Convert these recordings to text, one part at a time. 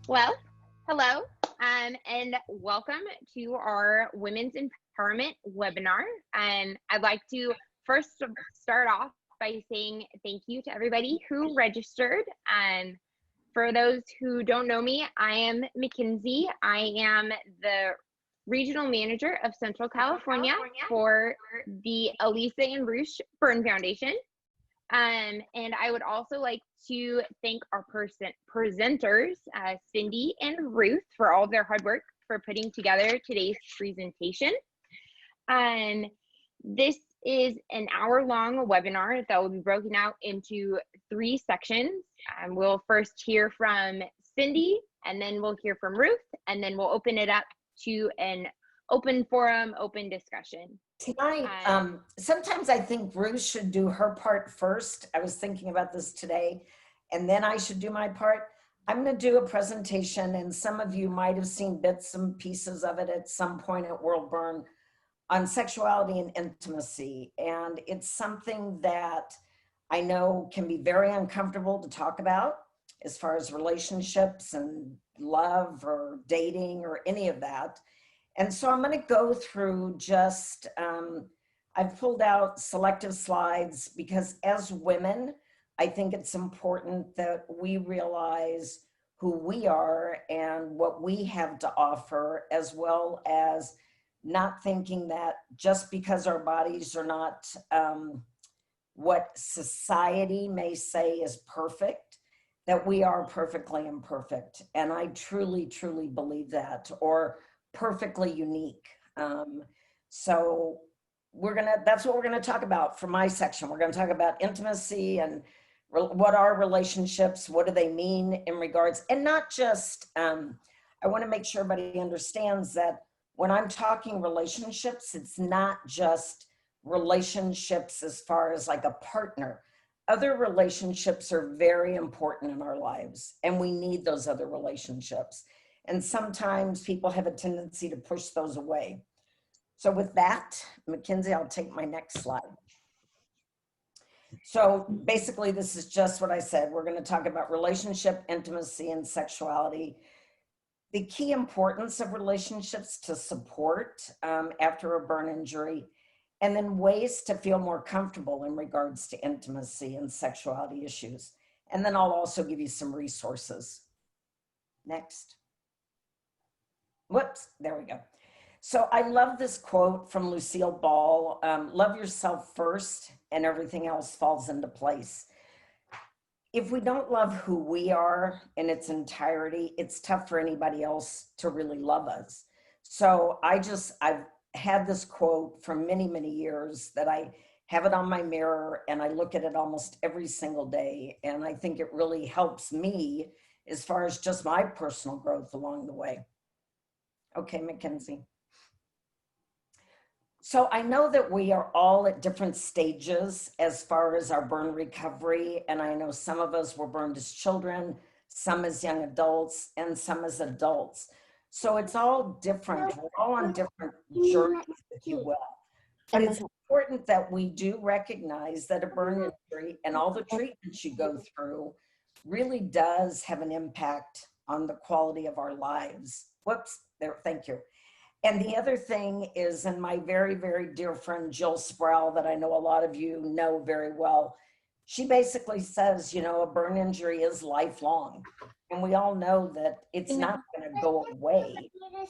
Well, hello, and welcome to our Women's Empowerment webinar. And I'd like to first start off by saying thank you to everybody who registered. And for those who don't know me, I am Mackenzie. I am the Regional Manager of Central California for the Elisa and Bruce Burn Foundation. And I would also like to thank our presenters, Cindy and Ruth, for all of their hard work for putting together today's presentation. And this is an hour-long webinar that will be broken out into 3 sections. We'll first hear from Cindy, and then we'll hear from Ruth, and then we'll open it up to an open forum, open discussion. Tonight, sometimes I think Ruth should do her part first. I was thinking about this today, and then I should do my part. I'm going to do a presentation, and some of you might have seen bits and pieces of it at some point at World Burn on sexuality and intimacy. And it's something that I know can be very uncomfortable to talk about as far as relationships and love or dating or any of that. And so I'm going to go through just, I've pulled out selective slides because as women, I think it's important that we realize who we are and what we have to offer, as well as not thinking that just because our bodies are not what society may say is perfect, that we are perfectly imperfect. And I truly, truly believe that, or perfectly unique. So that's what we're gonna talk about for my section. We're gonna talk about intimacy and what are relationships, what do they mean in regards, and not just, I wanna make sure everybody understands that when I'm talking relationships, it's not just relationships as far as like a partner. Other relationships are very important in our lives, and we need those other relationships. And sometimes people have a tendency to push those away. So with that, Mackenzie, I'll take my next slide. So basically, this is just what I said. We're going to talk about relationship, intimacy, and sexuality. The key importance of relationships to support after a burn injury, and then ways to feel more comfortable in regards to intimacy and sexuality issues. And then I'll also give you some resources. Next. Whoops, there we go. So I love this quote from Lucille Ball, love yourself first and everything else falls into place. If we don't love who we are in its entirety, it's tough for anybody else to really love us. So I've had this quote for many, many years that I have it on my mirror and I look at it almost every single day. And I think it really helps me as far as just my personal growth along the way. Okay, Mackenzie. So I know that we are all at different stages as far as our burn recovery. And I know some of us were burned as children, some as young adults, and some as adults. So it's all different. We're all on different journeys, if you will. But it's important that we do recognize that a burn injury and all the treatments you go through really does have an impact on the quality of our lives. Whoops, there, thank you. And the other thing is, and my very, very dear friend Jill Sproul, that I know a lot of you know very well, she basically says, you know, a burn injury is lifelong. And we all know that it's not going to go away.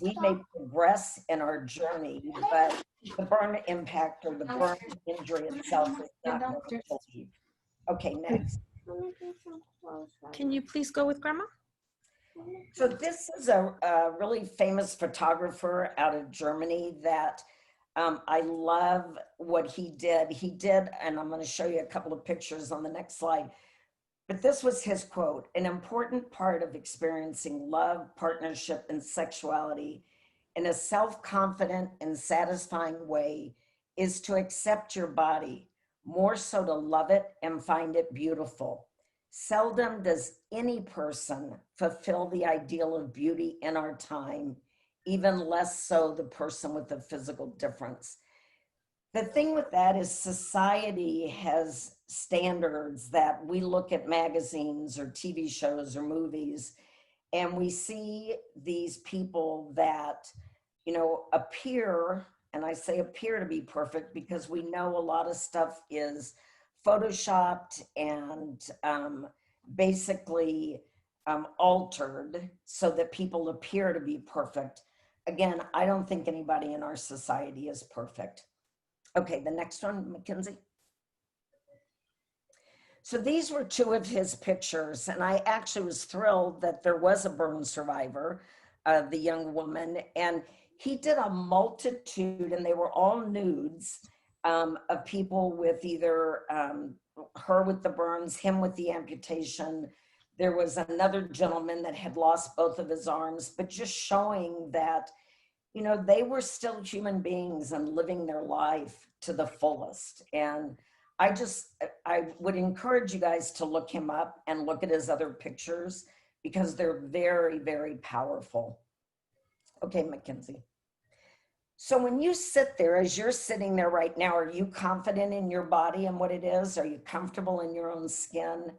We may progress in our journey, but the burn impact or the burn injury itself is not going to leave. Okay, next. Can you please go with Grandma? So this is a really famous photographer out of Germany that I love what he did. He did, and I'm going to show you a couple of pictures on the next slide. But this was his quote: an important part of experiencing love, partnership, and sexuality in a self-confident and satisfying way is to accept your body, more so to love it and find it beautiful. Seldom does any person fulfill the ideal of beauty in our time, even less so the person with a physical difference. The thing with that is society has standards that we look at magazines or TV shows or movies, And we see these people that, you know, appear, and I say appear to be perfect because we know a lot of stuff is photoshopped and basically altered so that people appear to be perfect. Again, I don't think anybody in our society is perfect. Okay, the next one, Mackenzie. So these were two of his pictures, and I actually was thrilled that there was a burn survivor, the young woman, and he did a multitude, and they were all nudes of people with either her with the burns, him with the amputation. There was another gentleman that had lost both of his arms, but just showing that, you know, they were still human beings and living their life to the fullest. And I would encourage you guys to look him up and look at his other pictures because they're very, very powerful. Okay, Mackenzie. So when you sit there, as you're sitting there right now, are you confident in your body and what it is? Are you comfortable in your own skin?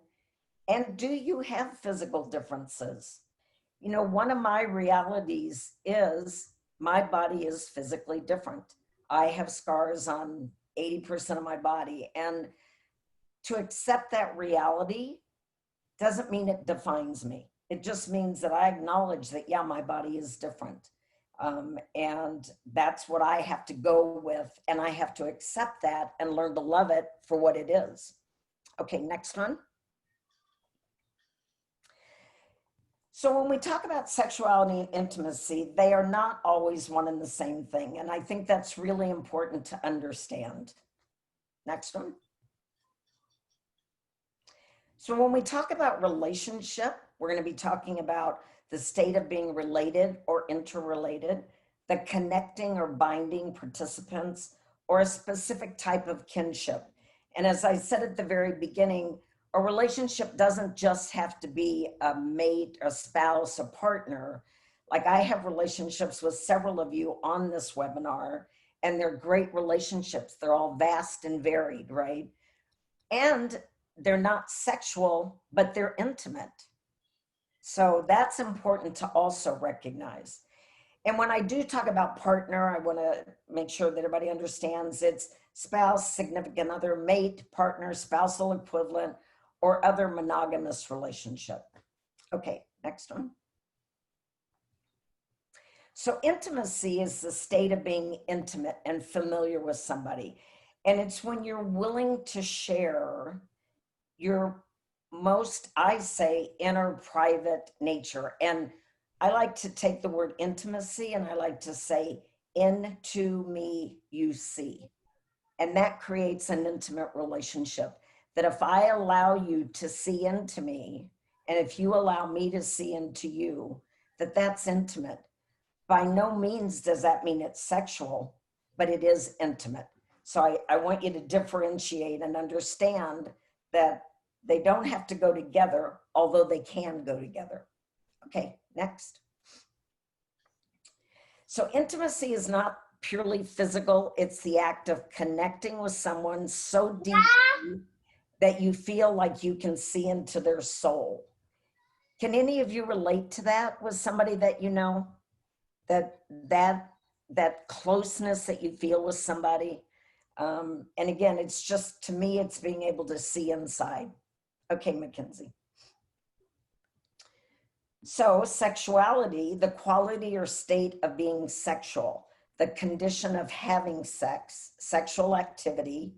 And do you have physical differences? You know, one of my realities is my body is physically different. I have scars on 80% of my body. And to accept that reality doesn't mean it defines me. It just means that I acknowledge that, yeah, my body is different. And that's what I have to go with. And I have to accept that and learn to love it for what it is. Okay, next one. So when we talk about sexuality and intimacy, they are not always one and the same thing. And I think that's really important to understand. Next one. So when we talk about relationship, we're going to be talking about the state of being related or interrelated, the connecting or binding participants, or a specific type of kinship. And as I said at the very beginning, a relationship doesn't just have to be a mate, a spouse, a partner. Like I have relationships with several of you on this webinar, and they're great relationships. They're all vast and varied, right? And they're not sexual, but they're intimate. So that's important to also recognize. And when I do talk about partner, I want to make sure that everybody understands it's spouse, significant other, mate, partner, spousal equivalent, or other monogamous relationship. Okay, next one. So intimacy is the state of being intimate and familiar with somebody. And it's when you're willing to share your most, I say, inner private nature. And I like to take the word intimacy and I like to say, into me you see. And that creates an intimate relationship. That if I allow you to see into me, and if you allow me to see into you, that's intimate. By no means does that mean it's sexual, but it is intimate. So I want you to differentiate and understand that they don't have to go together, although they can go together. Okay, next. So intimacy is not purely physical. It's the act of connecting with someone so deeply that you feel like you can see into their soul. Can any of you relate to that with somebody that you know? That closeness that you feel with somebody? And again, it's just, to me, it's being able to see inside. Okay, Mackenzie. So sexuality, the quality or state of being sexual, the condition of having sex, sexual activity,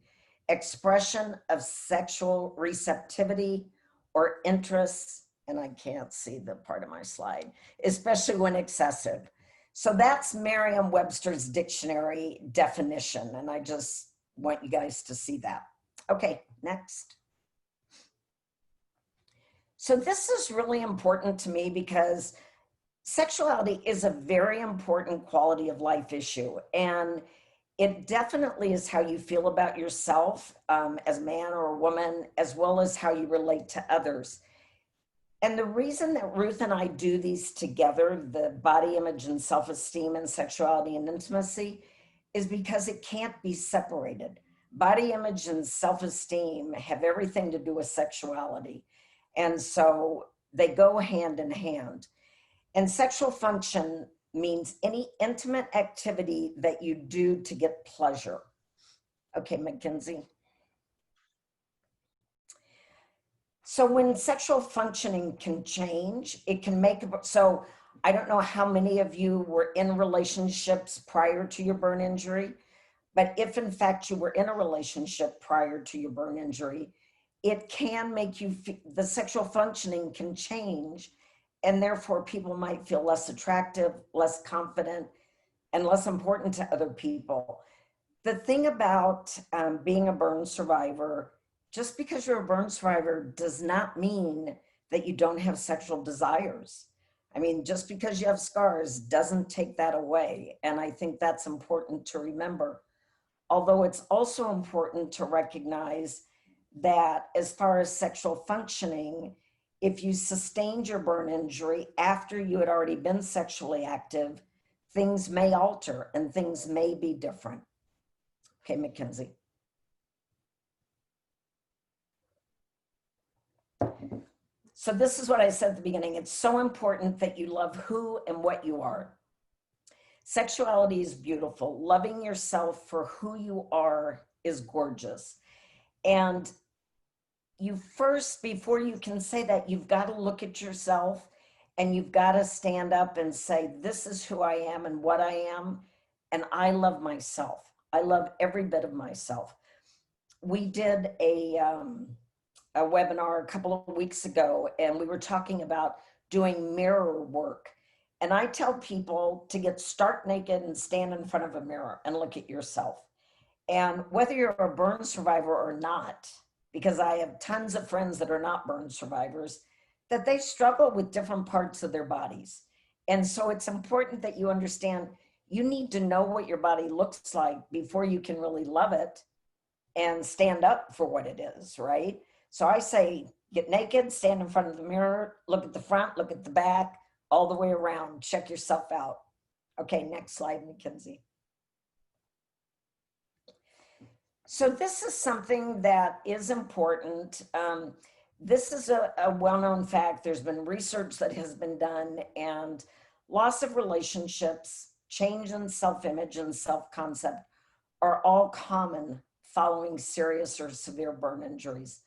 expression of sexual receptivity or interests, and I can't see the part of my slide, especially when excessive. So that's Merriam-Webster's dictionary definition, and I just want you guys to see that. Okay, next. So this is really important to me because sexuality is a very important quality of life issue. And it definitely is how you feel about yourself as a man or a woman, as well as how you relate to others. And the reason that Ruth and I do these together, the body image and self-esteem and sexuality and intimacy, is because it can't be separated. Body image and self-esteem have everything to do with sexuality. And so they go hand in hand. And sexual function means any intimate activity that you do to get pleasure. Okay, Mackenzie. So when sexual functioning can change, it can make, so I don't know how many of you were in relationships prior to your burn injury, but if in fact you were in a relationship prior to your burn injury, it can make you, the sexual functioning can change, and therefore people might feel less attractive, less confident, and less important to other people. The thing about being a burn survivor, just because you're a burn survivor does not mean that you don't have sexual desires. I mean, just because you have scars doesn't take that away. And I think that's important to remember. Although it's also important to recognize that as far as sexual functioning, if you sustained your burn injury after you had already been sexually active, things may alter and things may be different. Okay, Mackenzie. So this is what I said at the beginning. It's so important that you love who and what you are. Sexuality is beautiful. Loving yourself for who you are is gorgeous. And you first, before you can say that, you've got to look at yourself and you've got to stand up and say, this is who I am and what I am. And I love myself. I love every bit of myself. We did a webinar a couple of weeks ago, and we were talking about doing mirror work. And I tell people to get stark naked and stand in front of a mirror and look at yourself. And whether you're a burn survivor or not, because I have tons of friends that are not burn survivors, that they struggle with different parts of their bodies. And so it's important that you understand you need to know what your body looks like before you can really love it and stand up for what it is, right? So I say, get naked, stand in front of the mirror, look at the front, look at the back, all the way around, check yourself out. Okay, next slide, Mackenzie. So this is something that is important. This is a well-known fact. There's been research that has been done, and loss of relationships, change in self-image and self-concept are all common following serious or severe burn injuries.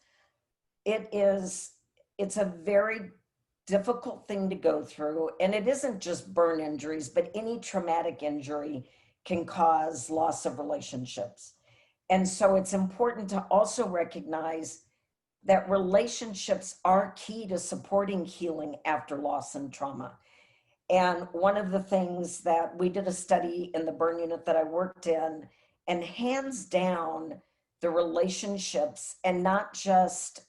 It's a very difficult thing to go through, and it isn't just burn injuries, but any traumatic injury can cause loss of relationships. And so it's important to also recognize that relationships are key to supporting healing after loss and trauma. And one of the things that we did a study in the burn unit that I worked in, and hands down, the relationships, and not just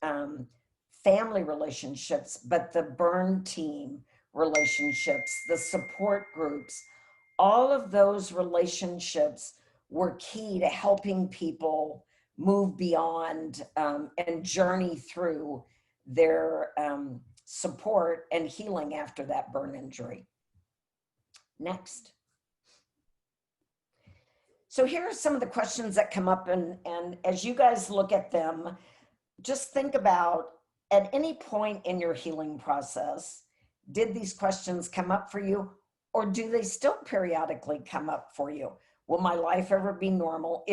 family relationships, but the burn team relationships, the support groups, all of those relationships were key to helping people move beyond and journey through their support and healing after that burn injury. Next. So here are some of the questions that come up, and as you guys look at them, just think about, at any point in your healing process, did these questions come up for you, or do they still periodically come up for you? Will my life ever be normal?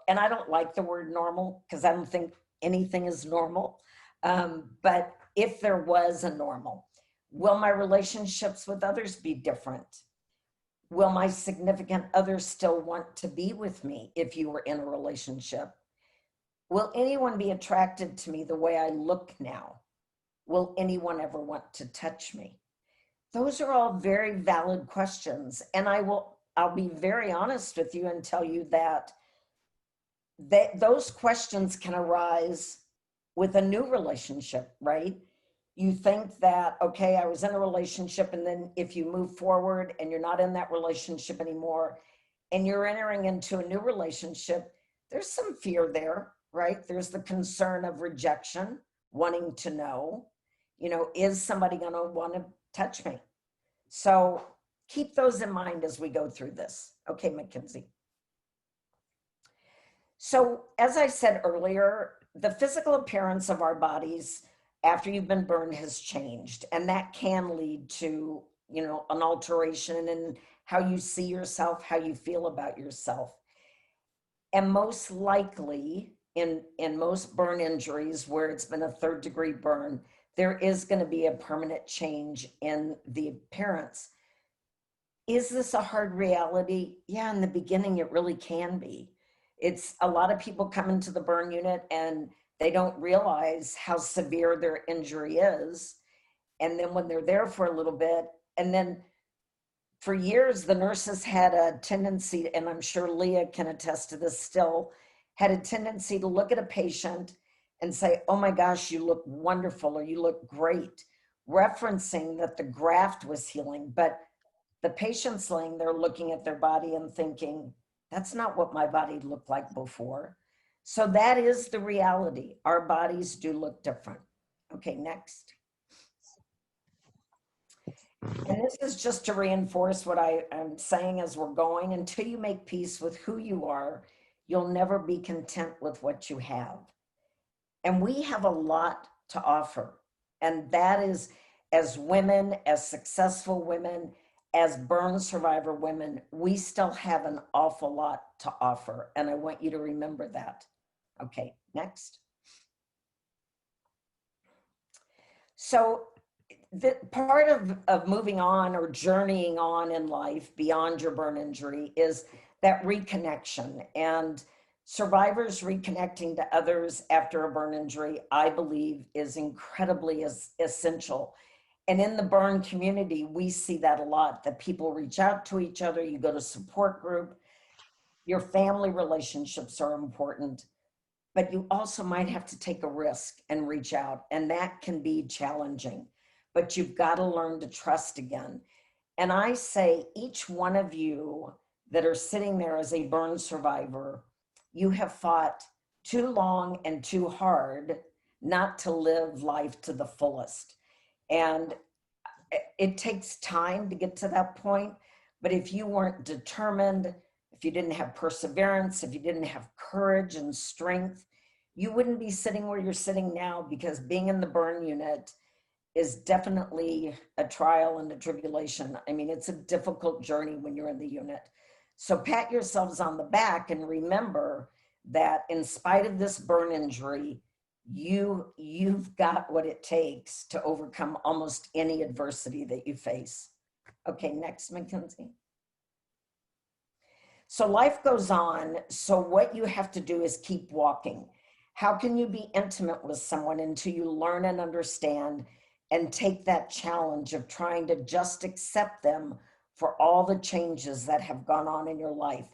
And I don't like the word normal because I don't think anything is normal. But if there was a normal, will my relationships with others be different? Will my significant other still want to be with me if you were in a relationship? Will anyone be attracted to me the way I look now? Will anyone ever want to touch me? Those are all very valid questions. And I'll be very honest with you and tell you that those questions can arise with a new relationship, right? You think that, okay, I was in a relationship, and then if you move forward and you're not in that relationship anymore and you're entering into a new relationship, there's some fear there, right? There's the concern of rejection, wanting to know, is somebody going to want to touch me? So keep those in mind as we go through this. Okay, Mackenzie. So as I said earlier, the physical appearance of our bodies after you've been burned has changed, and that can lead to, an alteration in how you see yourself, how you feel about yourself. And most likely in most burn injuries where it's been a 3rd-degree burn, there is going to be a permanent change in the appearance. Is this a hard reality? Yeah, in the beginning, it really can be. It's a lot of people come into the burn unit and they don't realize how severe their injury is. And then when they're there for a little bit, and then for years, the nurses had a tendency, and I'm sure Leah can attest to this still, had a tendency to look at a patient and say, oh my gosh, you look wonderful, or you look great, referencing that the graft was healing. But the patient's laying there looking at their body and thinking, that's not what my body looked like before. So that is the reality. Our bodies do look different. Okay, next. And this is just to reinforce what I'm saying as we're going. Until you make peace with who you are, you'll never be content with what you have. And we have a lot to offer. And that is, as women, as successful women, as burn survivor women, we still have an awful lot to offer. And I want you to remember that. Okay, next. So the part of moving on or journeying on in life beyond your burn injury is that reconnection, and survivors reconnecting to others after a burn injury, I believe, is incredibly essential. And in the burn community, we see that a lot, that people reach out to each other, you go to support group, your family relationships are important, but you also might have to take a risk and reach out, and that can be challenging. But you've got to learn to trust again. And I say, each one of you that are sitting there as a burn survivor, you have fought too long and too hard not to live life to the fullest. And it takes time to get to that point. But if you weren't determined, if you didn't have perseverance, if you didn't have courage and strength, you wouldn't be sitting where you're sitting now, because being in the burn unit is definitely a trial and a tribulation. I mean, it's a difficult journey when you're in the unit. So pat yourselves on the back and remember that in spite of this burn injury, you've got what it takes to overcome almost any adversity that you face. Okay, next, Mackenzie. So life goes on. So what you have to do is keep walking. How can you be intimate with someone until you learn and understand and take that challenge of trying to just accept them for all the changes that have gone on in your life?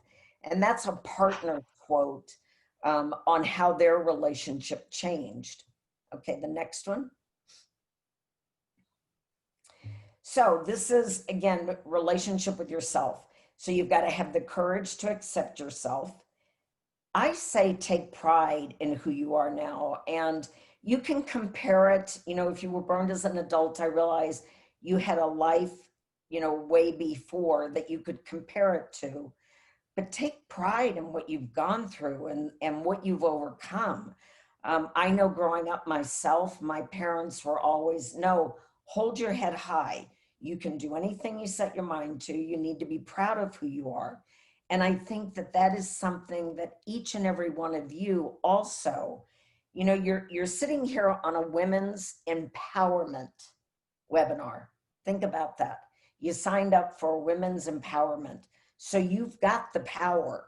And that's a partner quote on how their relationship changed. Okay, the next one. So this is, again, relationship with yourself. So you've got to have the courage to accept yourself. I say take pride in who you are now, and you can compare it. If you were burned as an adult, I realize you had a life, way before that you could compare it to. But take pride in what you've gone through and what you've overcome. I know growing up myself, my parents were always, no, hold your head high. You can do anything you set your mind to. You need to be proud of who you are. And I think that that is something that each and every one of you also, you're sitting here on a women's empowerment webinar. Think about that. You signed up for women's empowerment. So you've got the power.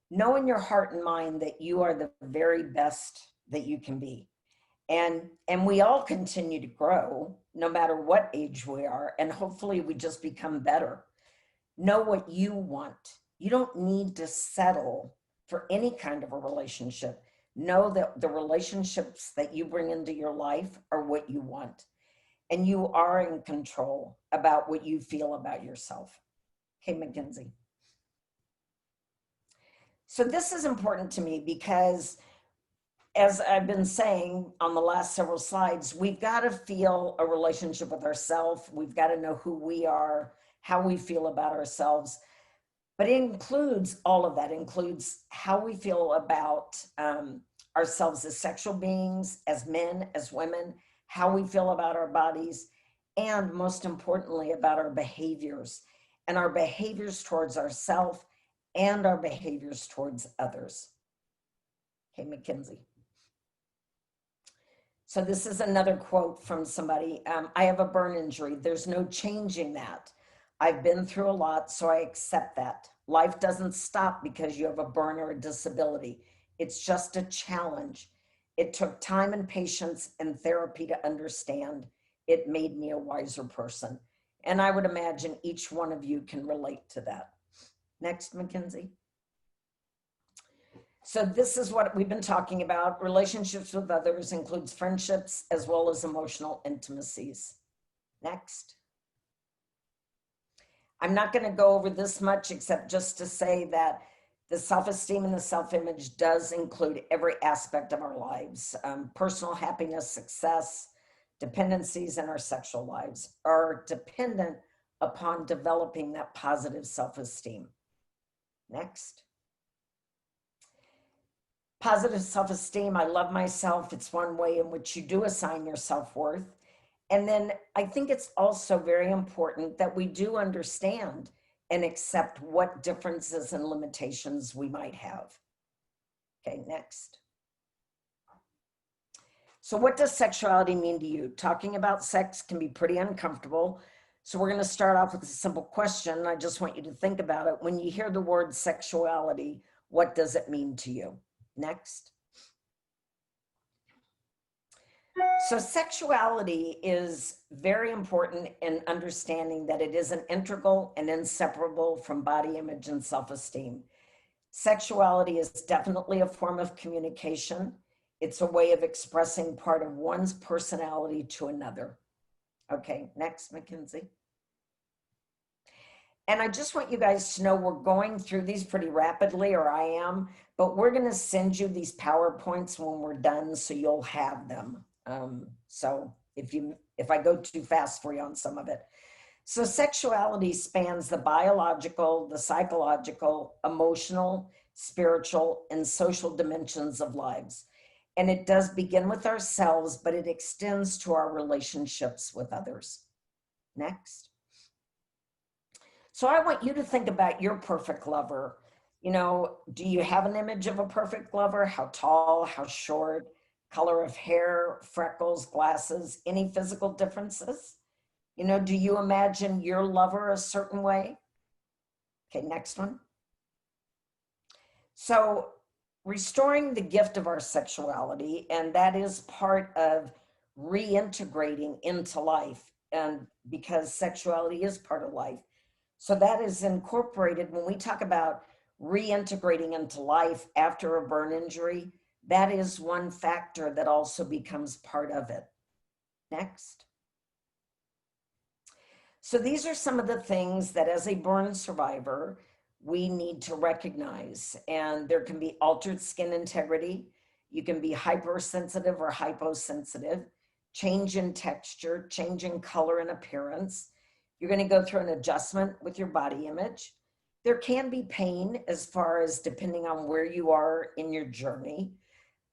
Know in your heart and mind that you are the very best that you can be. And we all continue to grow no matter what age we are. And hopefully we just become better. Know what you want. You don't need to settle for any kind of a relationship. Know that the relationships that you bring into your life are what you want. And you are in control about what you feel about yourself. Okay, Mackenzie. So this is important to me because, as I've been saying on the last several slides, we've got to feel a relationship with ourselves. We've got to know who we are, how we feel about ourselves. But it includes all of that, includes how we feel about ourselves as sexual beings, as men, as women, how we feel about our bodies, and most importantly, about our behaviors and our behaviors towards ourselves and our behaviors towards others. Okay, Mackenzie. So this is another quote from somebody. I have a burn injury. There's no changing that. I've been through a lot, so I accept that. Life doesn't stop because you have a burn or a disability. It's just a challenge. It took time and patience and therapy to understand. It made me a wiser person. And I would imagine each one of you can relate to that. Next, Mackenzie. So this is what we've been talking about. Relationships with others includes friendships as well as emotional intimacies. Next. I'm not going to go over this much except just to say that the self-esteem and the self-image does include every aspect of our lives. Personal happiness, success, dependencies, and our sexual lives are dependent upon developing that positive self-esteem. Next. Positive self-esteem, I love myself. It's one way in which you do assign your self-worth. And then I think it's also very important that we do understand and accept what differences and limitations we might have. Okay, next. So what does sexuality mean to you? Talking about sex can be pretty uncomfortable. So we're going to start off with a simple question. I just want you to think about it. When you hear the word sexuality, what does it mean to you? Next. So sexuality is very important in understanding that it is an integral and inseparable from body image and self-esteem. Sexuality is definitely a form of communication. It's a way of expressing part of one's personality to another. Okay, next, Mackenzie. And I just want you guys to know we're going through these pretty rapidly, or I am, but we're going to send you these PowerPoints when we're done so you'll have them. So if I go too fast for you on some of it. So sexuality spans the biological, the psychological, emotional, spiritual, and social dimensions of lives. And it does begin with ourselves, but it extends to our relationships with others. Next. So I want you to think about your perfect lover. You know, do you have an image of a perfect lover? How tall, how short, color of hair, freckles, glasses, any physical differences? You know, do you imagine your lover a certain way? Okay, next one. So restoring the gift of our sexuality, and that is part of reintegrating into life, and because sexuality is part of life. So that is incorporated when we talk about reintegrating into life after a burn injury. That is one factor that also becomes part of it. Next. So these are some of the things that as a burn survivor, we need to recognize. And there can be altered skin integrity. You can be hypersensitive or hyposensitive, change in texture, change in color and appearance. You're going to go through an adjustment with your body image. There can be pain as far as depending on where you are in your journey,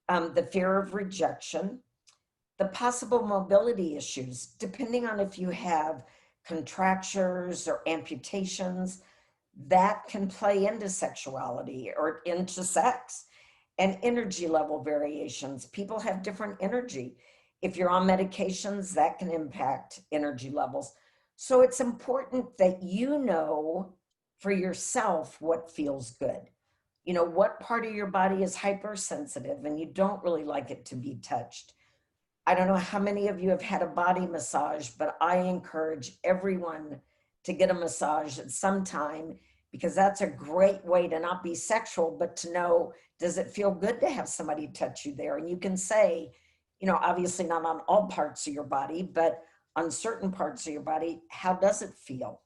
the fear of rejection, the possible mobility issues, depending on if you have contractures or amputations, that can play into sexuality or into sex, and energy level variations. People have different energy. If you're on medications, that can impact energy levels. So it's important that you know for yourself what feels good. You know, what part of your body is hypersensitive and you don't really like it to be touched. I don't know how many of you have had a body massage, but I encourage everyone to get a massage at some time, because that's a great way to not be sexual, but to know, does it feel good to have somebody touch you there? And you can say, you know, obviously not on all parts of your body, but on certain parts of your body, how does it feel?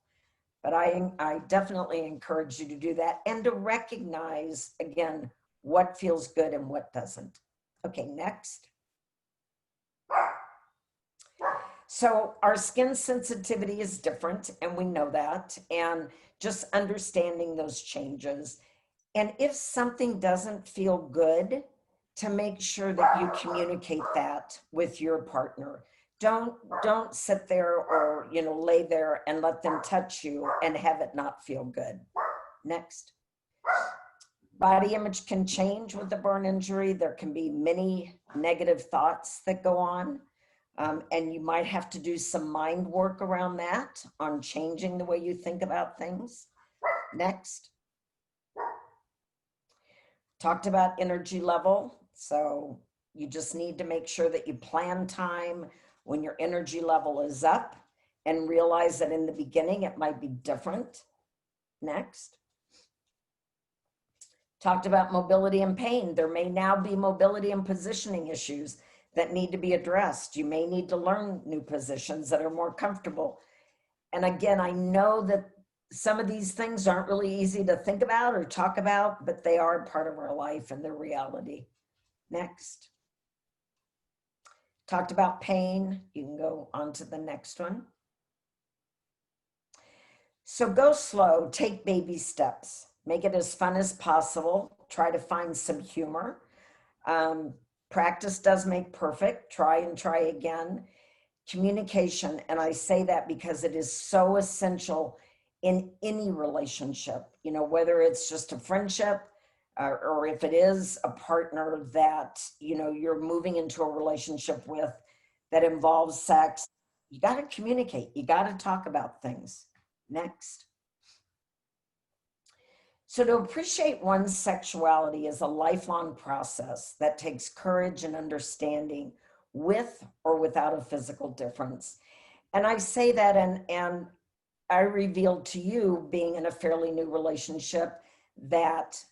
But I definitely encourage you to do that and to recognize, again, what feels good and what doesn't. Okay, next. So our skin sensitivity is different, and we know that, and just understanding those changes. And if something doesn't feel good, to make sure that you communicate that with your partner, don't sit there or, you know, lay there and let them touch you and have it not feel good. Next. Body image can change with the burn injury. There can be many negative thoughts that go on. And you might have to do some mind work around that on changing the way you think about things. Next. Talked about energy level. So you just need to make sure that you plan time when your energy level is up and realize that in the beginning it might be different. Next. Talked about mobility and pain. There may now be mobility and positioning issues that need to be addressed. You may need to learn new positions that are more comfortable. And again, I know that some of these things aren't really easy to think about or talk about, but they are part of our life and their reality. Next. Talked about pain. You can go on to the next one. So go slow, take baby steps, make it as fun as possible. Try to find some humor. Practice does make perfect. Try and try again. Communication, and I say that because it is so essential in any relationship, you know, whether it's just a friendship or if it is a partner that, you know, you're moving into a relationship with that involves sex. You got to communicate. You got to talk about things. Next. So to appreciate one's sexuality is a lifelong process that takes courage and understanding with or without a physical difference. And I say that, and I revealed to you, being in a fairly new relationship, that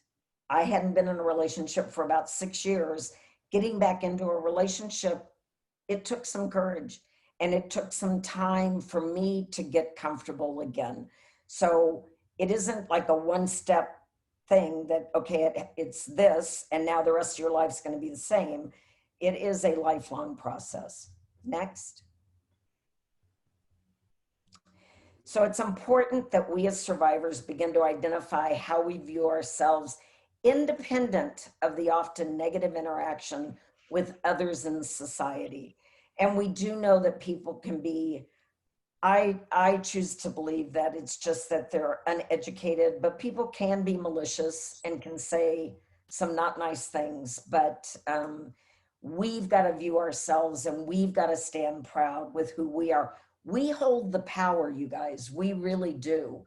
I hadn't been in a relationship for about 6 years. Getting back into a relationship, it took some courage and it took some time for me to get comfortable again. So it isn't like a one-step thing that, okay, it's this, and now the rest of your life's going to be the same. It is a lifelong process. Next. So it's important that we as survivors begin to identify how we view ourselves independent of the often negative interaction with others in society. And we do know that people can be, I choose to believe that it's just that they're uneducated, but people can be malicious and can say some not nice things, but we've got to view ourselves and we've got to stand proud with who we are. We hold the power, you guys. We really do.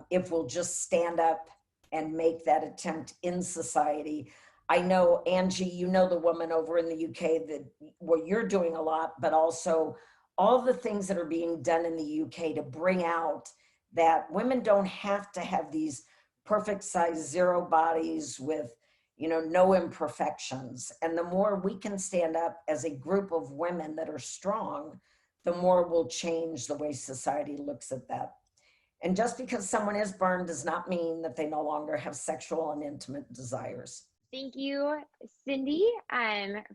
If we'll just stand up and make that attempt in society. I know, Angie, you know the woman over in the UK that, well, you're doing a lot, but also all the things that are being done in the UK to bring out that women don't have to have these perfect size zero bodies with, you know, no imperfections. And the more we can stand up as a group of women that are strong, the more we'll change the way society looks at that. And just because someone is burned does not mean that they no longer have sexual and intimate desires. Thank you, Cindy,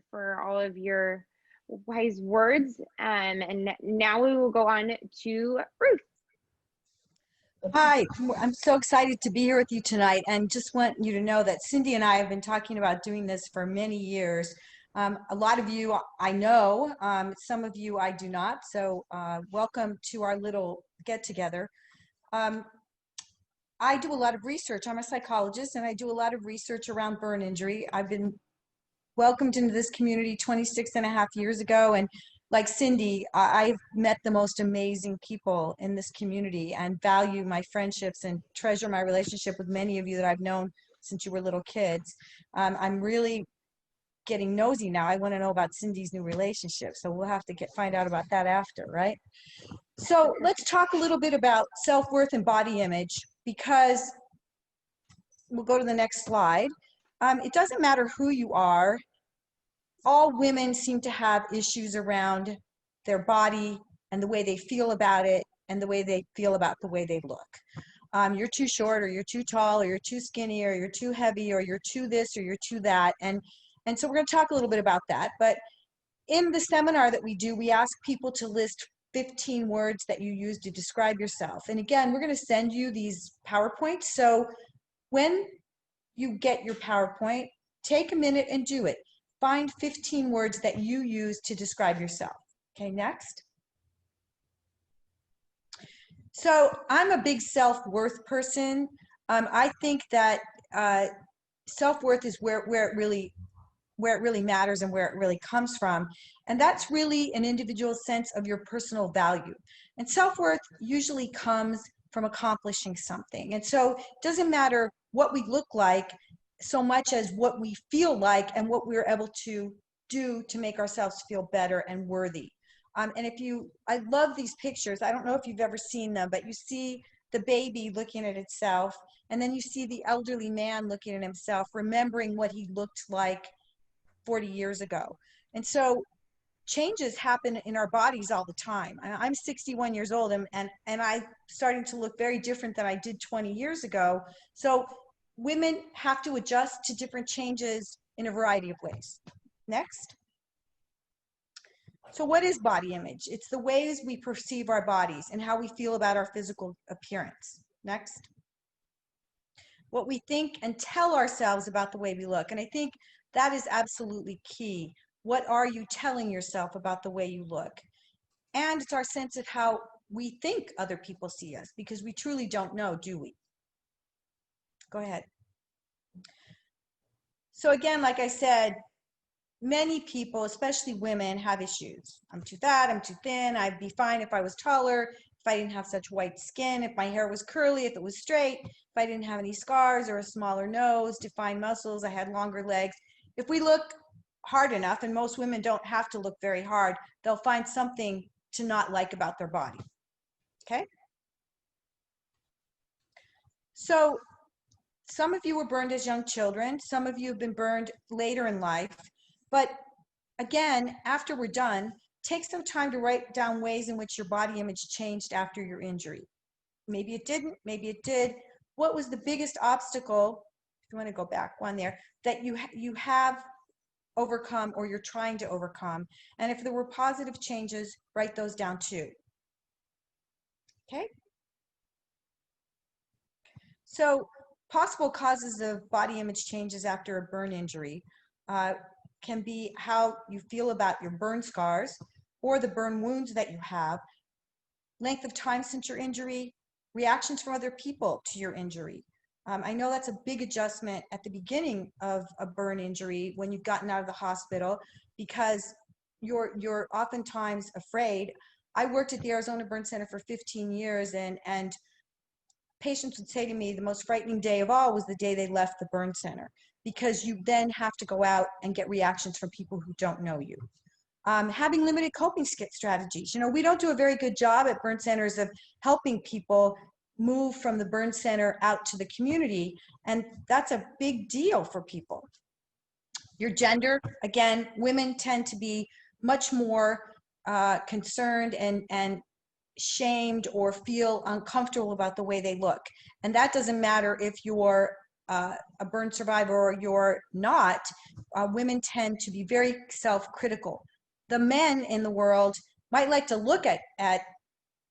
for all of your wise words. And now we will go on to Ruth. Hi, I'm so excited to be here with you tonight, and just want you to know that Cindy and I have been talking about doing this for many years. A lot of you I know, some of you I do not, so welcome to our little get-together. I do a lot of research. I'm a psychologist, and I do a lot of research around burn injury. I've been welcomed into this community 26.5 years ago, and like Cindy, I've met the most amazing people in this community and value my friendships and treasure my relationship with many of you that I've known since you were little kids. I'm really getting nosy now. I want to know about Cindy's new relationship, so we'll have to find out about that after, right? So let's talk a little bit about self-worth and body image, because we'll go to the next slide. It doesn't matter who you are. All women seem to have issues around their body and the way they feel about it and the way they feel about the way they look. You're too short, or you're too tall, or you're too skinny, or you're too heavy, or you're too this, or you're too that. And so we're going to talk a little bit about that. But in the seminar that we do, we ask people to list 15 words that you use to describe yourself. And again, we're going to send you these PowerPoints. So when you get your PowerPoint, take a minute and do it. Find 15 words that you use to describe yourself. Okay, next. So I'm a big self-worth person. I think that self-worth is where it really matters and where it really comes from. And that's really an individual sense of your personal value. And self-worth usually comes from accomplishing something. And so it doesn't matter what we look like so much as what we feel like and what we're able to do to make ourselves feel better and worthy. And I love these pictures. I don't know if you've ever seen them, but you see the baby looking at itself, and then you see the elderly man looking at himself, remembering what he looked like 40 years ago. And so changes happen in our bodies all the time. I'm 61 years old, and I'm starting to look very different than I did 20 years ago. So women have to adjust to different changes in a variety of ways. Next. So what is body image? It's the ways we perceive our bodies and how we feel about our physical appearance. Next. What we think and tell ourselves about the way we look. And I think that is absolutely key. What are you telling yourself about the way you look? And it's our sense of how we think other people see us, because we truly don't know, do we? Go ahead. So again, like I said, many people, especially women, have issues. I'm too fat, I'm too thin, I'd be fine if I was taller, if I didn't have such white skin, if my hair was curly, if it was straight, if I didn't have any scars or a smaller nose, defined muscles, I had longer legs. If we look hard enough, and most women don't have to look very hard, they'll find something to not like about their body. Okay? So some of you were burned as young children, some of you have been burned later in life, but again, after we're done, take some time to write down ways in which your body image changed after your injury. Maybe it didn't, maybe it did. What was the biggest obstacle, if you want to go back one there, that you have overcome or you're trying to overcome? And if there were positive changes, write those down too. Okay? So possible causes of body image changes after a burn injury can be how you feel about your burn scars or the burn wounds that you have, length of time since your injury, reactions from other people to your injury. I know that's a big adjustment at the beginning of a burn injury when you've gotten out of the hospital, because you're oftentimes afraid. I worked at the Arizona Burn Center for 15 years, and patients would say to me the most frightening day of all was the day they left the burn center, because you then have to go out and get reactions from people who don't know you. Having limited coping strategies. You know, we don't do a very good job at burn centers of helping people move from the burn center out to the community, and that's a big deal for people. Your gender, again, women tend to be much more concerned and shamed or feel uncomfortable about the way they look. And that doesn't matter if you're a burn survivor or you're not. Women tend to be very self-critical. The men in the world might like to look at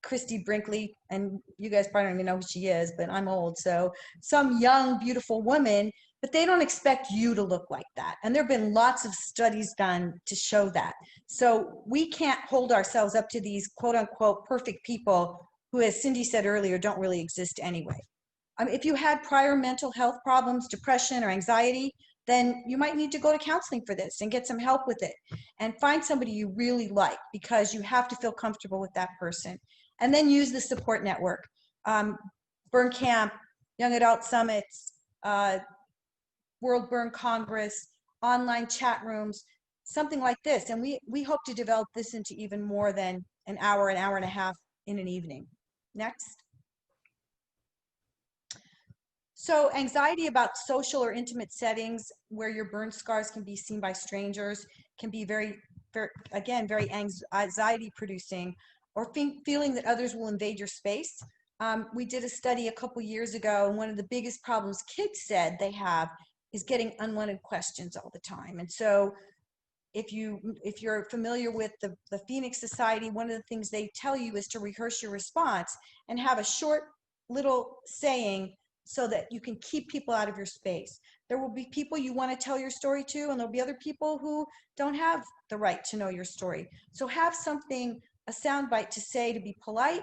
Christy Brinkley, and you guys probably don't even know who she is, but I'm old, so some young, beautiful woman, but they don't expect you to look like that. And there have been lots of studies done to show that. So we can't hold ourselves up to these quote unquote perfect people who, as Cindy said earlier, don't really exist anyway. If you had prior mental health problems, depression or anxiety, then you might need to go to counseling for this and get some help with it, and find somebody you really like, because you have to feel comfortable with that person. And then use the support network, Burn Camp, Young Adult Summits, World Burn Congress, online chat rooms, something like this. And we hope to develop this into even more than an hour and a half in an evening. Next. So anxiety about social or intimate settings where your burn scars can be seen by strangers can be very anxiety producing, or feeling that others will invade your space. We did a study a couple years ago, and one of the biggest problems kids said they have is getting unwanted questions all the time. And so if you're familiar with the Phoenix Society, one of the things they tell you is to rehearse your response and have a short little saying so that you can keep people out of your space. There will be people you want to tell your story to, and there'll be other people who don't have the right to know your story. So have something, a soundbite to say, to be polite.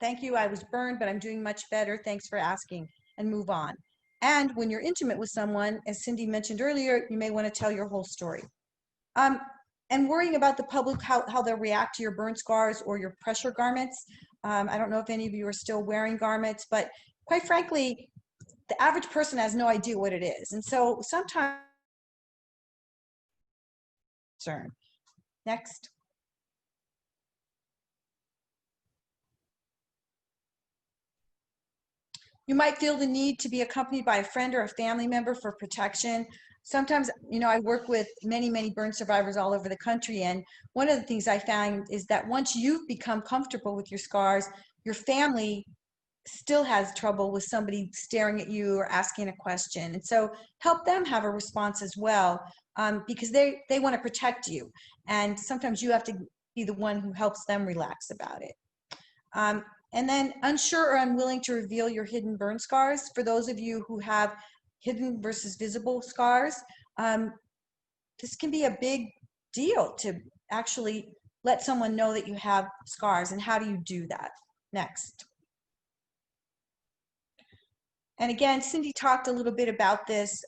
Thank you, I was burned, but I'm doing much better. Thanks for asking, and move on. And when you're intimate with someone, as Cindy mentioned earlier, you may want to tell your whole story. And worrying about the public, how they'll react to your burn scars or your pressure garments. I don't know if any of you are still wearing garments, but quite frankly, the average person has no idea what it is. And so sometimes, next. You might feel the need to be accompanied by a friend or a family member for protection. Sometimes, you know, I work with many, many burn survivors all over the country. And one of the things I found is that once you've become comfortable with your scars, your family still has trouble with somebody staring at you or asking a question. And so help them have a response as well, because they want to protect you. And sometimes you have to be the one who helps them relax about it. And then unsure or unwilling to reveal your hidden burn scars. For those of you who have hidden versus visible scars, this can be a big deal to actually let someone know that you have scars. And how do you do that? Next. And again, Cindy talked a little bit about this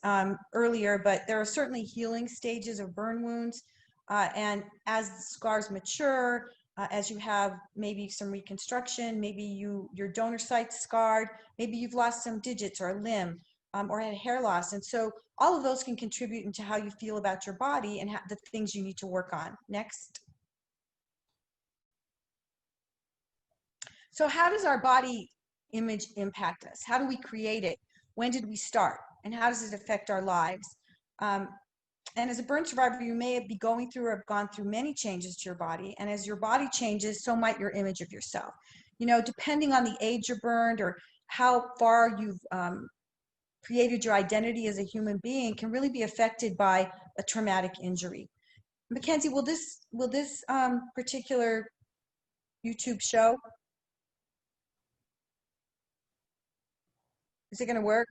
earlier, but there are certainly healing stages of burn wounds. And as the scars mature, as you have maybe some reconstruction, maybe your donor site's scarred, maybe you've lost some digits or a limb, or had hair loss. And so all of those can contribute into how you feel about your body and the things you need to work on. Next. So how does our body image impact us? How do we create it? When did we start? And how does it affect our lives? And as a burn survivor, you may be going through or have gone through many changes to your body. And as your body changes, so might your image of yourself. You know, depending on the age you're burned or how far you've created your identity as a human being can really be affected by a traumatic injury. Mackenzie, will this particular YouTube show? Is it going to work?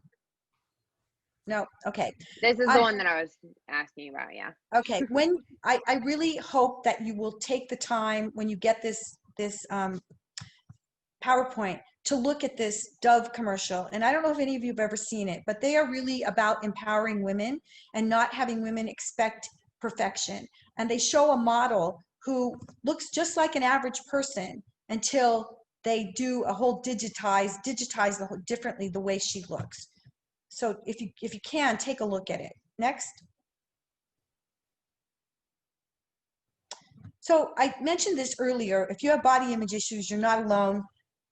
No. Okay. This is the one that I was asking about. Yeah. Okay. When I really hope that you will take the time when you get this PowerPoint to look at this Dove commercial. And I don't know if any of you have ever seen it, but they are really about empowering women and not having women expect perfection. And they show a model who looks just like an average person until they do a whole digitize differently the way she looks. So if you can, take a look at it. Next. So I mentioned this earlier. If you have body image issues, you're not alone.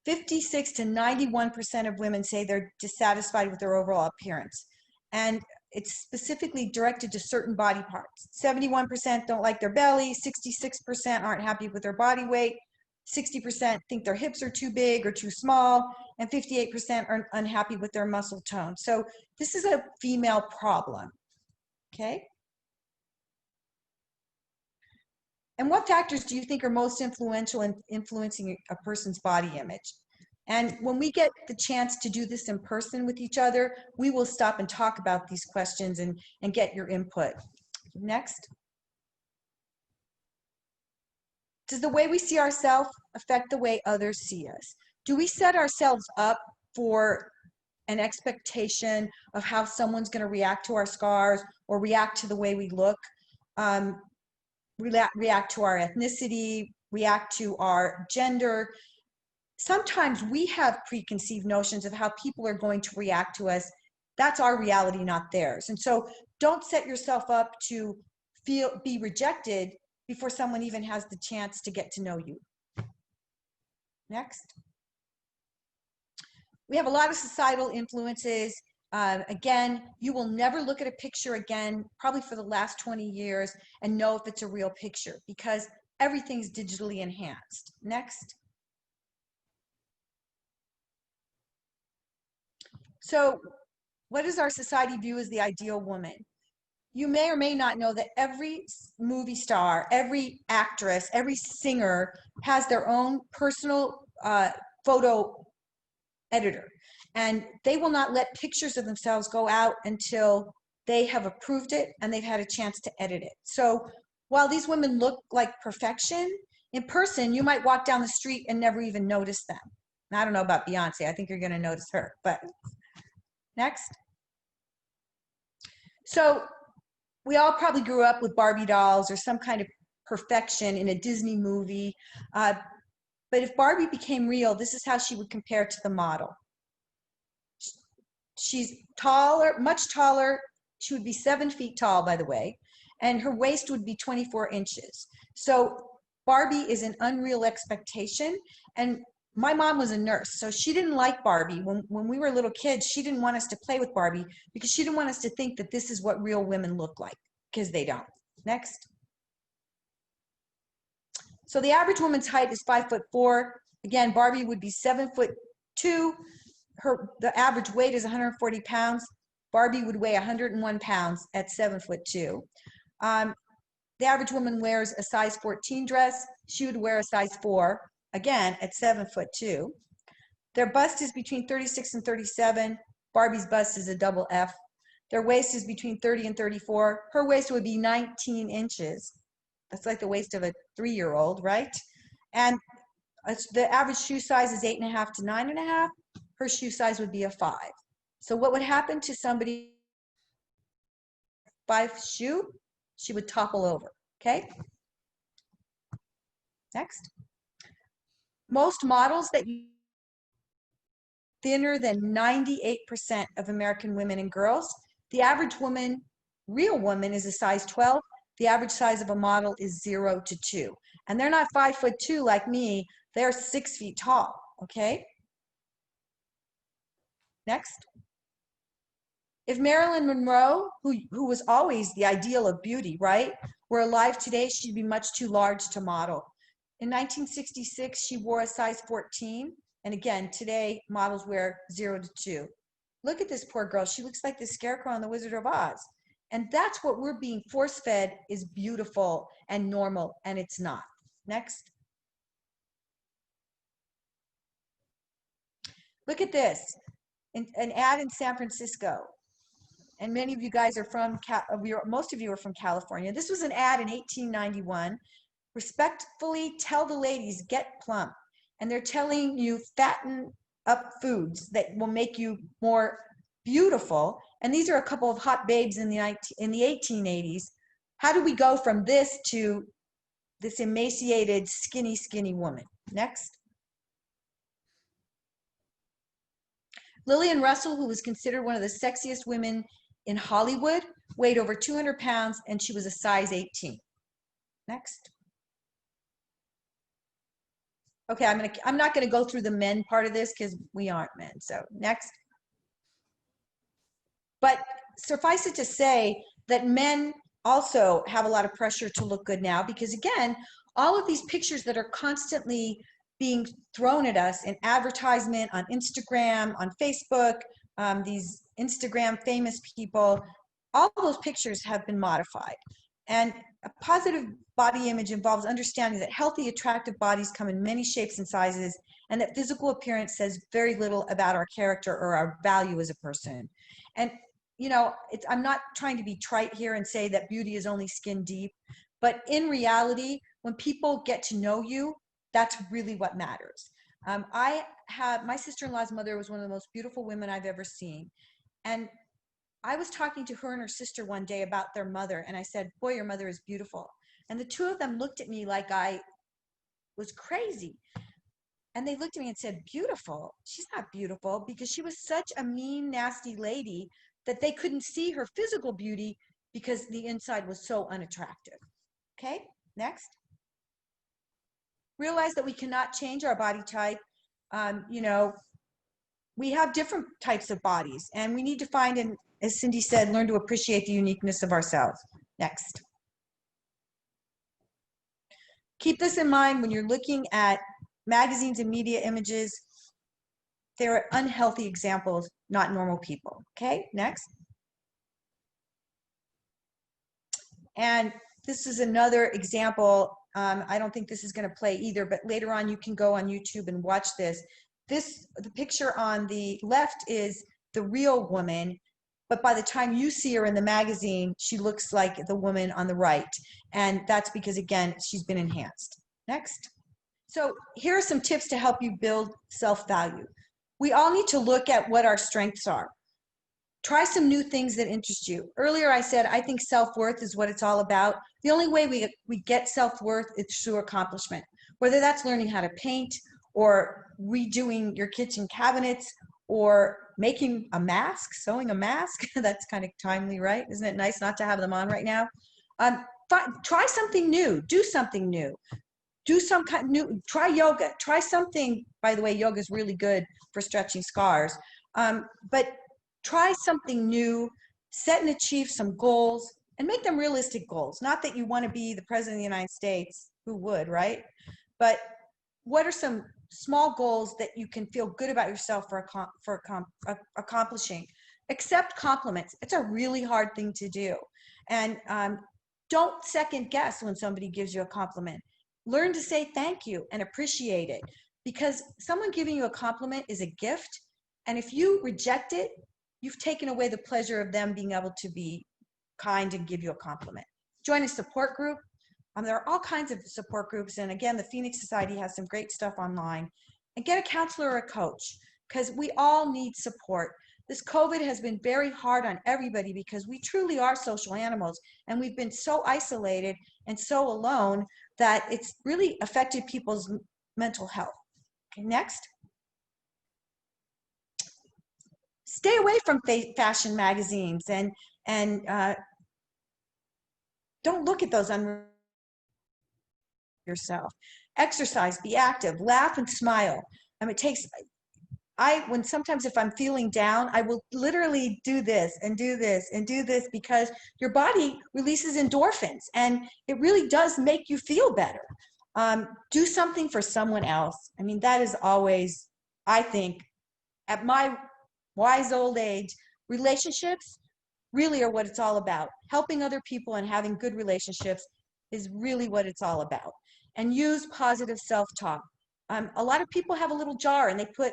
56 to 91% of women say they're dissatisfied with their overall appearance. And it's specifically directed to certain body parts. 71% don't like their belly, 66% aren't happy with their body weight, 60% think their hips are too big or too small, and 58% are unhappy with their muscle tone. So this is a female problem, okay? And what factors do you think are most influential in influencing a person's body image? And when we get the chance to do this in person with each other, we will stop and talk about these questions and get your input. Next. Does the way we see ourselves affect the way others see us? Do we set ourselves up for an expectation of how someone's going to react to our scars or react to the way we look, react to our ethnicity, react to our gender? Sometimes we have preconceived notions of how people are going to react to us. That's our reality, not theirs. And so don't set yourself up to be rejected before someone even has the chance to get to know you. Next. We have a lot of societal influences. Again, you will never look at a picture again, probably for the last 20 years, and know if it's a real picture because everything's digitally enhanced. Next. So what does our society view as the ideal woman? You may or may not know that every movie star, every actress, every singer has their own personal photo editor. And they will not let pictures of themselves go out until they have approved it and they've had a chance to edit it. So while these women look like perfection, in person, you might walk down the street and never even notice them. And I don't know about Beyonce. I think you're going to notice her. But next. So we all probably grew up with Barbie dolls or some kind of perfection in a Disney movie. But if Barbie became real, this is how she would compare to the model. She's taller, much taller. She would be 7 feet tall, by the way, and her waist would be 24 inches. So Barbie is an unreal expectation. And my mom was a nurse, so she didn't like Barbie. When we were little kids, she didn't want us to play with Barbie because she didn't want us to think that this is what real women look like, because they don't. Next. So the average woman's height is 5'4". Again, Barbie would be 7'2". The average weight is 140 pounds. Barbie would weigh 101 pounds at 7'2". The average woman wears a size 14 dress. She would wear a size 4, again, at 7'2". Their bust is between 36 and 37. Barbie's bust is a double F. Their waist is between 30 and 34. Her waist would be 19 inches. That's like the waist of a 3-year-old, right? And the average shoe size is 8.5 to 9.5. Her shoe size would be a 5. So what would happen to somebody 5 shoe? She would topple over, okay? Next. Most models that thinner than 98% of American women and girls. The average woman, real woman, is a size 12. The average size of a model is 0 to 2. And they're not 5'2" like me. They're 6 feet tall, okay? Next. If Marilyn Monroe, who was always the ideal of beauty, right, were alive today, she'd be much too large to model. In 1966, she wore a size 14. And again, today, models wear 0 to 2. Look at this poor girl. She looks like the Scarecrow in The Wizard of Oz. And that's what we're being force-fed is beautiful and normal, and it's not. Next. Look at this, an ad in San Francisco. And many of you guys are from, most of you are from California. This was an ad in 1891. Respectfully tell the ladies, get plump. And they're telling you fatten up foods that will make you more beautiful. And these are a couple of hot babes in the 1880s. How do we go from this to this emaciated, skinny woman? Next. Lillian Russell, who was considered one of the sexiest women in Hollywood, weighed over 200 pounds, and she was a size 18. Next. Okay, I'm not gonna go through the men part of this because we aren't men. So next. But suffice it to say that men also have a lot of pressure to look good now because, again, all of these pictures that are constantly being thrown at us in advertisement on Instagram, on Facebook, these Instagram famous people, all those pictures have been modified. And a positive body image involves understanding that healthy, attractive bodies come in many shapes and sizes, and that physical appearance says very little about our character or our value as a person. And, you know, I'm not trying to be trite here and say that beauty is only skin deep, but in reality, when people get to know you, that's really what matters. My sister-in-law's mother was one of the most beautiful women I've ever seen. And I was talking to her and her sister one day about their mother, and I said, boy, your mother is beautiful. And the two of them looked at me like I was crazy. And they looked at me and said, beautiful? She's not beautiful, because she was such a mean, nasty lady that they couldn't see her physical beauty because the inside was so unattractive. Okay, next. Realize that we cannot change our body type. You know, we have different types of bodies, and we need to find, and as Cindy said, learn to appreciate the uniqueness of ourselves. Next. Keep this in mind when you're looking at magazines and media images. There are unhealthy examples, not normal people. Okay, next. And this is another example. I don't think this is going to play either, but later on you can go on YouTube and watch this. the picture on the left is the real woman, but by the time you see her in the magazine, she looks like the woman on the right. And that's because, again, she's been enhanced. Next. So here are some tips to help you build self-value. We all need to look at what our strengths are. Try some new things that interest you. Earlier I said, I think self-worth is what it's all about. The only way we get self-worth is through accomplishment, whether that's learning how to paint or redoing your kitchen cabinets or making a mask, sewing a mask. That's kind of timely, right? Isn't it nice not to have them on right now? Try something new, do something new. Do some kind of new, try yoga, try something. By the way, yoga is really good for stretching scars. But try something new, set and achieve some goals, and make them realistic goals. Not that you want to be the president of the United States, who would, right? But what are some small goals that you can feel good about yourself for accomplishing? Accept compliments. It's a really hard thing to do. And don't second guess when somebody gives you a compliment. Learn to say thank you and appreciate it, because someone giving you a compliment is a gift. And if you reject it, you've taken away the pleasure of them being able to be kind and give you a compliment. Join a support group. There are all kinds of support groups. And again, the Phoenix Society has some great stuff online. And get a counselor or a coach, because we all need support. This COVID has been very hard on everybody because we truly are social animals, and we've been so isolated and so alone that it's really affected people's mental health. Okay, next. Stay away from fashion magazines and don't look at those on yourself. Exercise, be active, laugh and smile. It takes, sometimes if I'm feeling down, I will literally do this and do this and do this, because your body releases endorphins and it really does make you feel better. Do something for someone else. I mean, that is always, I think, at my wise old age, relationships really are what it's all about. Helping other people and having good relationships is really what it's all about. And use positive self-talk. A lot of people have a little jar and they put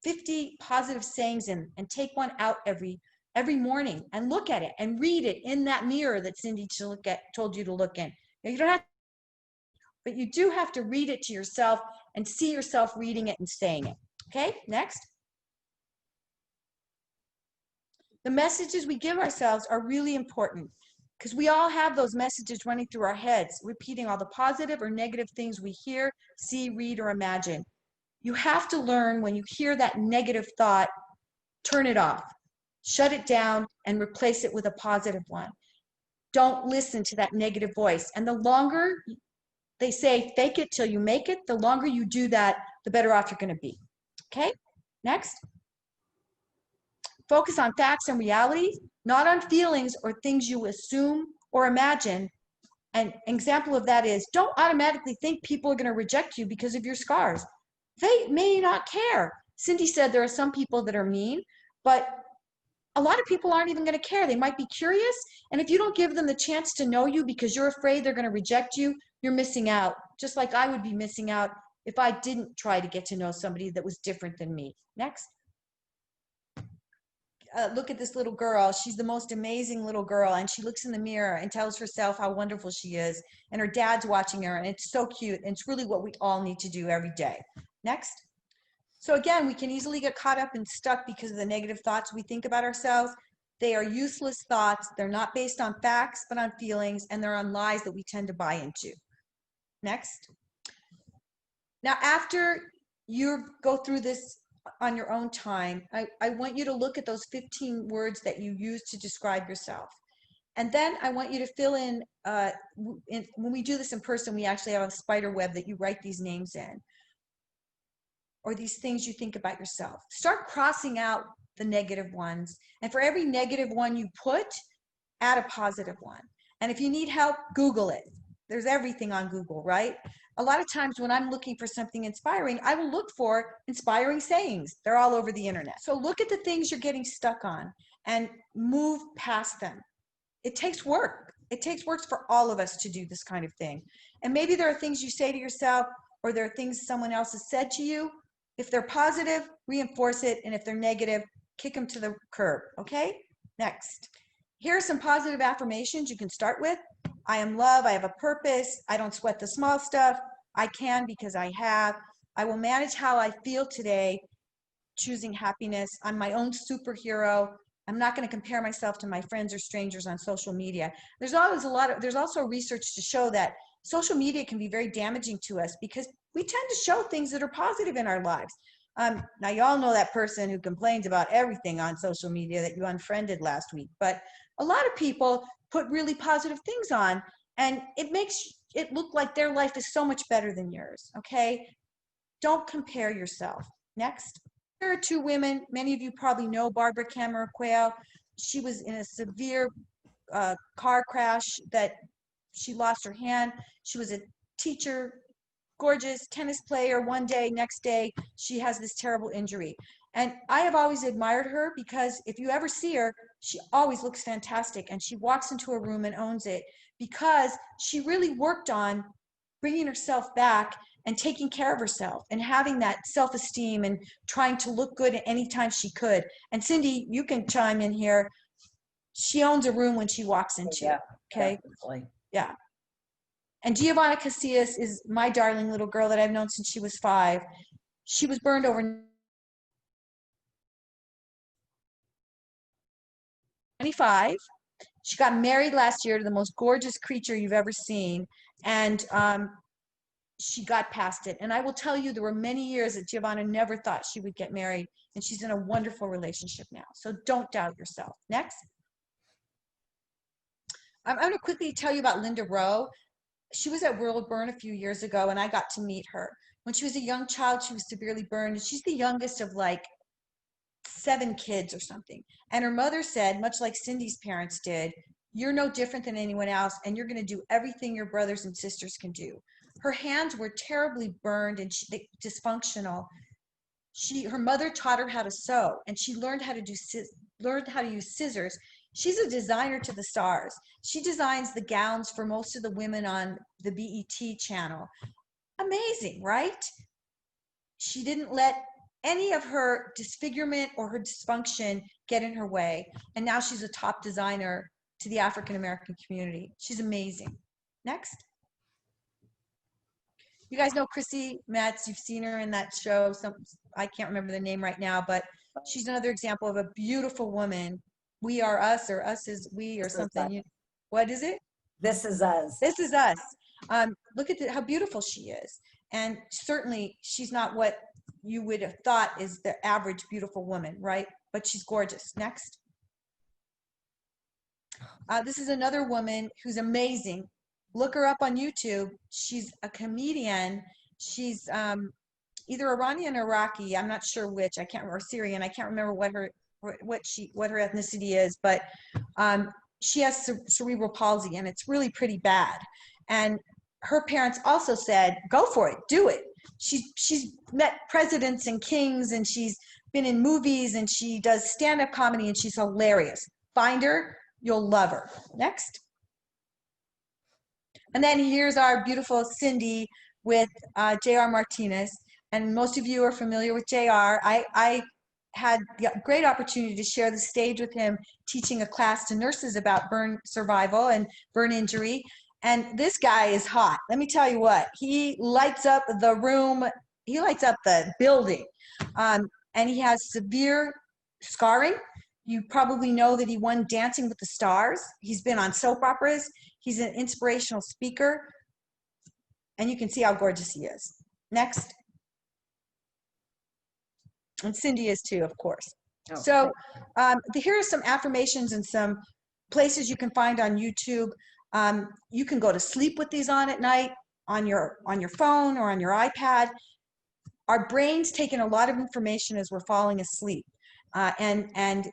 50 positive sayings in, and take one out every morning and look at it and read it in that mirror that Cindy told you to look in. Now, you don't have, but you do have to read it to yourself and see yourself reading it and saying it. Okay, next. The messages we give ourselves are really important, because we all have those messages running through our heads, repeating all the positive or negative things we hear, see, read, or imagine. You have to learn, when you hear that negative thought, turn it off, shut it down, and replace it with a positive one. Don't listen to that negative voice. And the longer they say, fake it till you make it, the longer you do that, the better off you're going to be. Okay, next. Focus on facts and reality, not on feelings or things you assume or imagine. An example of that is, don't automatically think people are going to reject you because of your scars. They may not care. Cindy said there are some people that are mean, but a lot of people aren't even going to care. They might be curious, and if you don't give them the chance to know you because you're afraid they're going to reject you, you're missing out. Just like I would be missing out if I didn't try to get to know somebody that was different than me. Next. Look at this little girl. She's the most amazing little girl, and she looks in the mirror and tells herself how wonderful she is, and her dad's watching her, and it's so cute, and it's really what we all need to do every day. Next. So again, we can easily get caught up and stuck because of the negative thoughts we think about ourselves. They are useless thoughts. They're not based on facts, but on feelings, and they're on lies that we tend to buy into. Next. Now, after you go through this on your own time, I want you to look at those 15 words that you use to describe yourself. And then I want you to fill in, when we do this in person, we actually have a spider web that you write these names in, or these things you think about yourself. Start crossing out the negative ones. And for every negative one you put, add a positive one. And if you need help, Google it. There's everything on Google, right? A lot of times when I'm looking for something inspiring, I will look for inspiring sayings. They're all over the internet. So look at the things you're getting stuck on and move past them. It takes work. It takes work for all of us to do this kind of thing. And maybe there are things you say to yourself, or there are things someone else has said to you. If they're positive, reinforce it. And if they're negative, kick them to the curb. Okay? Next. Here are some positive affirmations you can start with. I am love. I have a purpose. I don't sweat the small stuff. I can because I have. I will manage how I feel today, choosing happiness. I'm my own superhero. I'm not going to compare myself to my friends or strangers on social media. There's also research to show that social media can be very damaging to us because we tend to show things that are positive in our lives. Now, you all know that person who complains about everything on social media that you unfriended last week, but a lot of people put really positive things on, and it makes it look like their life is so much better than yours, okay? Don't compare yourself. Next. There are two women, many of you probably know Barbara Camara-Quayle. She was in a severe car crash that she lost her hand. She was a teacher, gorgeous tennis player one day, next day, she has this terrible injury. And I have always admired her because if you ever see her, she always looks fantastic and she walks into a room and owns it because she really worked on bringing herself back and taking care of herself and having that self-esteem and trying to look good at any time she could. And Cindy, you can chime in here. She owns a room when she walks into it. Okay. Definitely. Yeah. And Giovanna Casillas is my darling little girl that I've known since she was 5. She was burned over 25. She got married last year to the most gorgeous creature you've ever seen. And she got past it. And I will tell you, there were many years that Giovanna never thought she would get married. And she's in a wonderful relationship now. So don't doubt yourself. Next. I'm going to quickly tell you about Linda Rowe. She was at World Burn a few years ago, and I got to meet her. When she was a young child, she was severely burned. And she's the youngest of like 7 kids or something. And her mother said, much like Cindy's parents did, you're no different than anyone else, and you're going to do everything your brothers and sisters can do. Her hands were terribly burned and dysfunctional. Her mother taught her how to sew, and she learned how to use scissors. She's a designer to the stars. She designs the gowns for most of the women on the BET channel. Amazing, right? She didn't let any of her disfigurement or her dysfunction get in her way. And now she's a top designer to the African American community. She's amazing. Next. You guys know Chrissy Metz. You've seen her in that show. I can't remember the name right now, but she's another example of a beautiful woman. We are us, or us is we, or something. What is it? This is us. This is us. Look at how beautiful she is. And certainly she's not what you would have thought is the average beautiful woman, right? But she's gorgeous. Next. This is another woman who's amazing. Look her up on YouTube. She's a comedian. She's either Iranian or Iraqi. I'm not sure which. I can't remember. Syrian. I can't remember what her ethnicity is, but she has cerebral palsy, and it's really pretty bad. And her parents also said, go for it, do it. She's met presidents and kings, and she's been in movies, and she does stand-up comedy, and she's hilarious. Find her, you'll love her. Next. And then here's our beautiful Cindy with J.R. Martinez. And most of you are familiar with J.R. I had the great opportunity to share the stage with him, teaching a class to nurses about burn survival and burn injury. And this guy is hot. Let me tell you what, he lights up the room. He lights up the building. And he has severe scarring. You probably know that he won Dancing with the Stars. He's been on soap operas. He's an inspirational speaker. And you can see how gorgeous he is. Next. And Cindy is too, of course. Oh, so here are some affirmations and some places you can find on YouTube. You can go to sleep with these on at night on your phone or on your iPad. Our brains take in a lot of information as we're falling asleep, and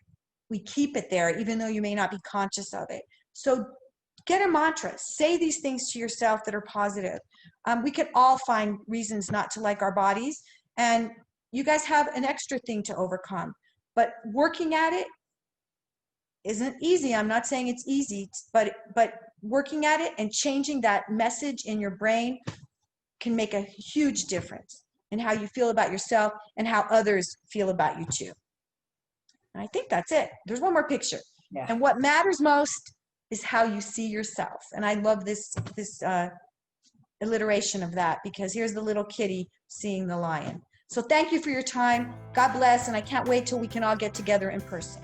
we keep it there even though you may not be conscious of it. So get a mantra. Say these things to yourself that are positive. We can all find reasons not to like our bodies, and you guys have an extra thing to overcome, but working at it isn't easy. I'm not saying it's easy, but working at it and changing that message in your brain can make a huge difference. and how you feel about yourself and how others feel about you too. And I think that's it. There's one more picture. Yeah. And what matters most is how you see yourself. And I love this alliteration of that, because here's the little kitty seeing the lion. So thank you for your time. God bless. And I can't wait till we can all get together in person.